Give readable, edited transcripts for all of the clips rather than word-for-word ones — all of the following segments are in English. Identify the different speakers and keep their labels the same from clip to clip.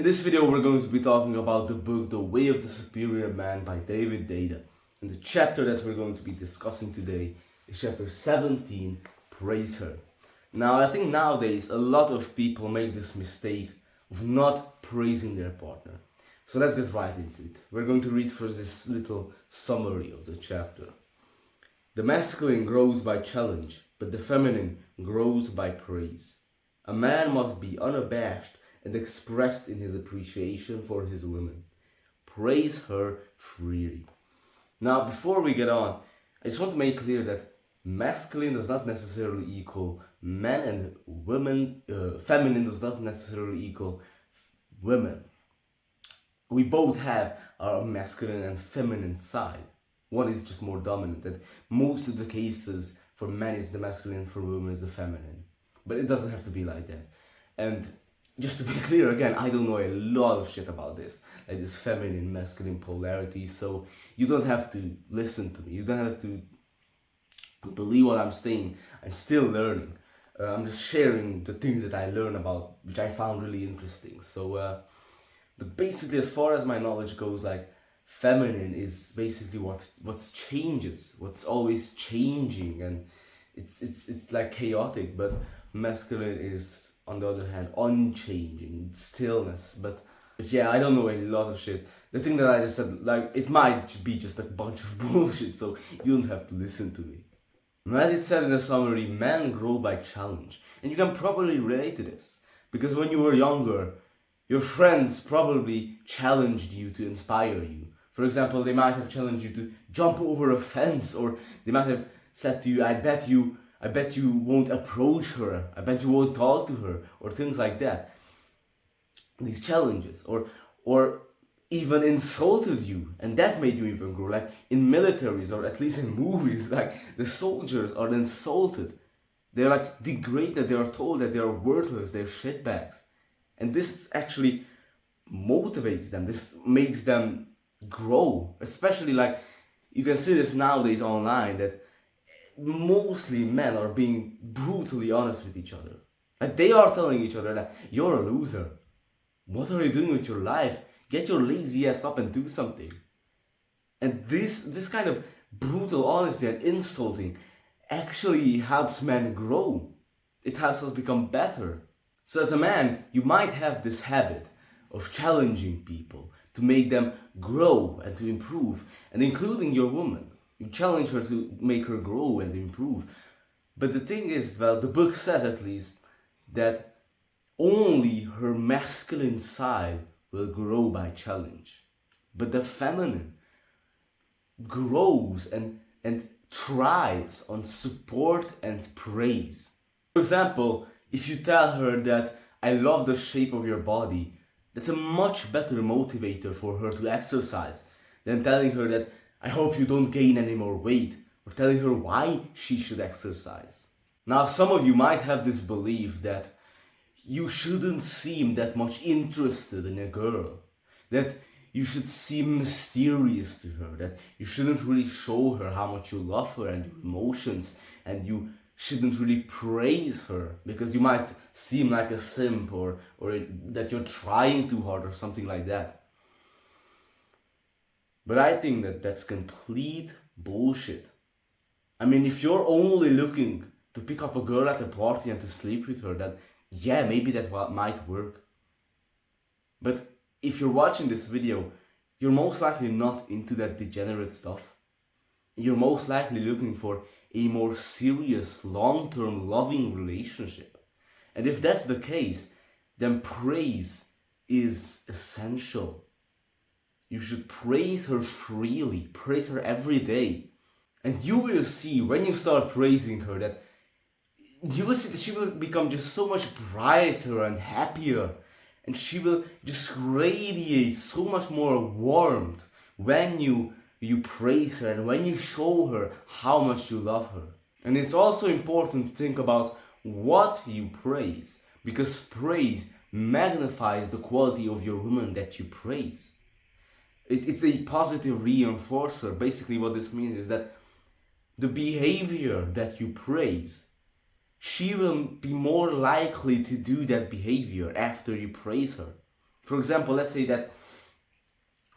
Speaker 1: In this video we're going to be talking about the book The Way of the Superior Man by Deida. And the chapter that we're going to be discussing today is chapter 17, Praise Her. Now I think nowadays a lot of people make this mistake of not praising their partner. So let's get right into it. We're going to read first this little summary of the chapter. The masculine grows by challenge, but the feminine grows by praise. A man must be unabashed and expressed in his appreciation for his woman. Praise her freely. Now, before we get on, I just want to make clear that masculine does not necessarily equal men, and women, feminine does not necessarily equal women. We both have our masculine and feminine side. One is just more dominant, and most of the cases for men is the masculine, for women is the feminine. But it doesn't have to be like that. And just to be clear again, I don't know a lot of shit about this, like this feminine, masculine polarity, so you don't have to listen to me, you don't have to believe what I'm saying. I'm still learning. I'm just sharing the things that I learn about, which I found really interesting. So, but basically, as far as my knowledge goes, like, feminine is basically what changes, what's always changing, and it's like chaotic, but masculine is, on the other hand, unchanging, stillness. But yeah, I don't know a lot of shit. The thing that I just said, like, it might be just a bunch of bullshit, so you don't have to listen to me. As it said in the summary, men grow by challenge. And you can probably relate to this, because when you were younger, your friends probably challenged you to inspire you. For example, they might have challenged you to jump over a fence, or they might have said to you, I bet you won't approach her, I bet you won't talk to her, or things like that. These challenges, or even insulted you, and that made you even grow. Like in militaries, or at least in movies, like the soldiers are insulted. They're like degraded, they are told that they are worthless, they're shitbags. And this actually motivates them, this makes them grow. Especially, like, you can see this nowadays online, that mostly men are being brutally honest with each other. Like, they are telling each other that you're a loser. What are you doing with your life? Get your lazy ass up and do something. And this kind of brutal honesty and insulting actually helps men grow. It helps us become better. So as a man, you might have this habit of challenging people to make them grow and to improve, and including your woman. You challenge her to make her grow and improve. But the thing is, well, the book says at least, that only her masculine side will grow by challenge. But the feminine grows and thrives on support and praise. For example, if you tell her that I love the shape of your body, that's a much better motivator for her to exercise than telling her that I hope you don't gain any more weight, or telling her why she should exercise. Now, some of you might have this belief that you shouldn't seem that much interested in a girl, that you should seem mysterious to her, that you shouldn't really show her how much you love her and your emotions, and you shouldn't really praise her because you might seem like a simp, or that you're trying too hard or something like that. But I think that that's complete bullshit. I mean, if you're only looking to pick up a girl at a party and to sleep with her, then yeah, maybe that might work. But if you're watching this video, you're most likely not into that degenerate stuff. You're most likely looking for a more serious, long-term, loving relationship. And if that's the case, then praise is essential. You should praise her freely, praise her every day. And you will see, when you start praising her, that you will see that she will become just so much brighter and happier. And she will just radiate so much more warmth when you praise her and when you show her how much you love her. And it's also important to think about what you praise, because praise magnifies the quality of your woman that you praise. It's a positive reinforcer. Basically what this means is that the behavior that you praise, she will be more likely to do that behavior after you praise her. For example, let's say that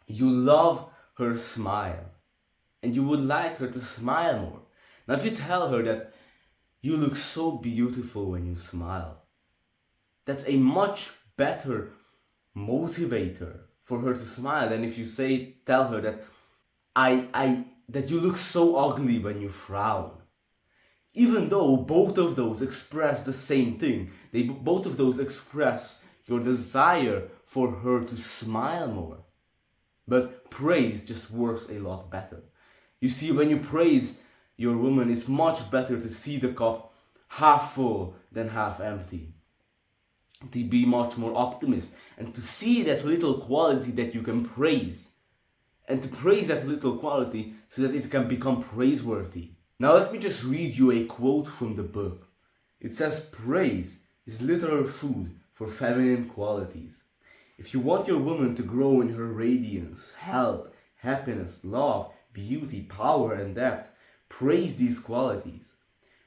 Speaker 1: you love her smile and you would like her to smile more. Now, if you tell her that you look so beautiful when you smile, that's a much better motivator for her to smile than if you tell her that that you look so ugly when you frown. Even though both of those express the same thing, both of those express your desire for her to smile more. But praise just works a lot better. You see, when you praise your woman, it's much better to see the cup half full than half empty. To be much more optimist and to see that little quality that you can praise. And to praise that little quality so that it can become praiseworthy. Now let me just read you a quote from the book. It says, "Praise is literal food for feminine qualities. If you want your woman to grow in her radiance, health, happiness, love, beauty, power, and depth, praise these qualities.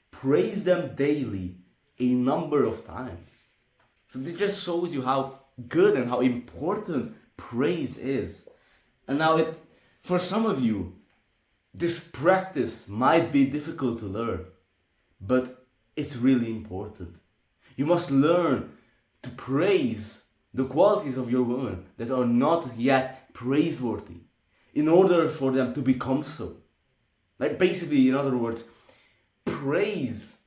Speaker 1: Praise them daily, a number of times." So this just shows you how good and how important praise is. And now for some of you, this practice might be difficult to learn, but it's really important. You must learn to praise the qualities of your woman that are not yet praiseworthy in order for them to become so. Like basically, in other words, praise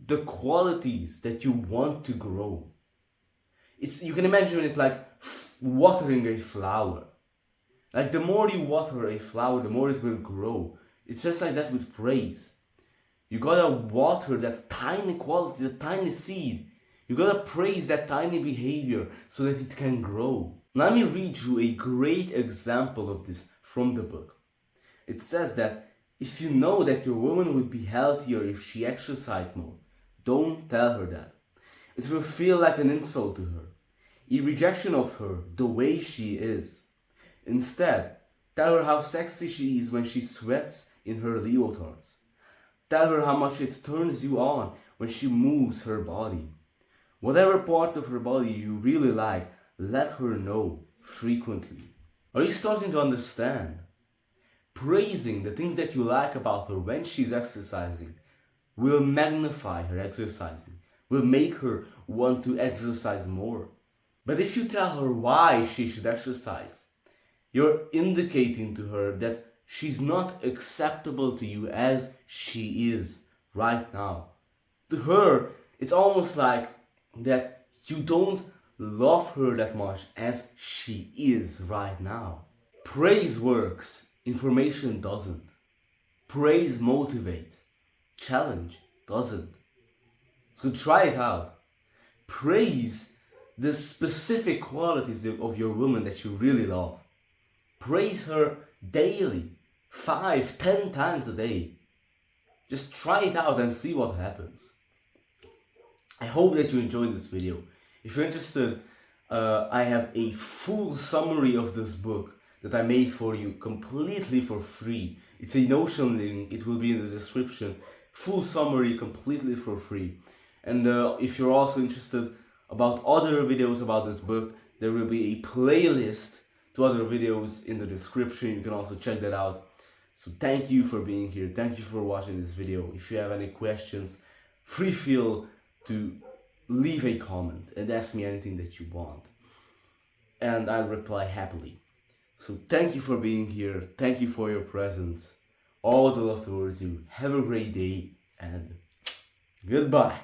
Speaker 1: the qualities that you want to grow. You can imagine it like watering a flower. Like the more you water a flower, the more it will grow. It's just like that with praise. You gotta water that tiny quality, the tiny seed. You gotta praise that tiny behavior so that it can grow. Let me read you a great example of this from the book. It says that if you know that your woman would be healthier if she exercised more, don't tell her that. It will feel like an insult to her, a rejection of her, the way she is. Instead, tell her how sexy she is when she sweats in her leotards. Tell her how much it turns you on when she moves her body. Whatever parts of her body you really like, let her know frequently. Are you starting to understand? Praising the things that you like about her when she's exercising will magnify her exercising, will make her want to exercise more. But if you tell her why she should exercise, you're indicating to her that she's not acceptable to you as she is right now. To her, it's almost like that you don't love her that much as she is right now. Praise works, information doesn't. Praise motivates, challenge doesn't. So try it out. Praise the specific qualities of your woman that you really love. Praise her daily, 5, 10 times a day. Just try it out and see what happens. I hope that you enjoyed this video. If you're interested, I have a full summary of this book that I made for you completely for free. It's a Notion link, it will be in the description. Full summary completely for free. And if you're also interested about other videos about this book, there will be a playlist to other videos in the description. You can also check that out. So thank you for being here. Thank you for watching this video. If you have any questions, feel to leave a comment and ask me anything that you want. And I'll reply happily. So thank you for being here. Thank you for your presence. All the love towards you. Have a great day and goodbye.